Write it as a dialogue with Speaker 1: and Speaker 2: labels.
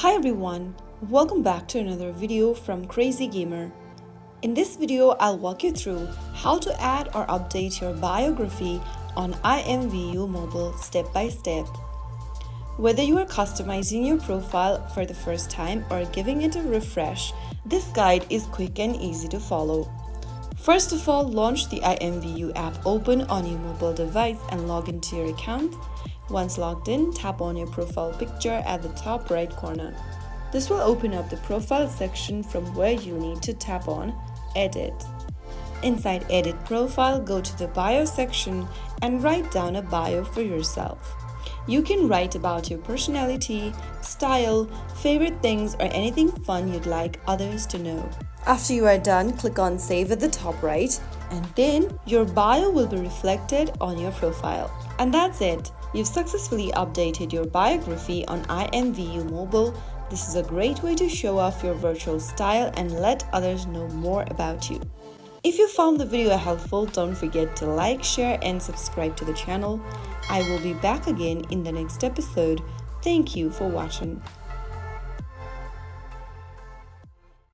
Speaker 1: Hi everyone, welcome back to another video from Crazy Gamer. In this video, I'll walk you through how to add or update your biography on IMVU Mobile step by step. Whether you are customizing your profile for the first time or giving it a refresh, this guide is quick and easy to follow. First of all, launch the IMVU app open on your mobile device and log into your account. Once logged in, tap on your profile picture at the top right corner. This will open up the profile section from where you need to tap on Edit. Inside Edit Profile, go to the Bio section and write down a bio for yourself. You can write about your personality, style, favorite things, or anything fun you'd like others to know. After you are done, click on Save at the top right, and then your bio will be reflected on your profile. And that's it. You've successfully updated your biography on IMVU Mobile. This is a great way to show off your virtual style and let others know more about you. If you found the video helpful, don't forget to like, share, and subscribe to the channel. I will be back again in the next episode. Thank you for watching.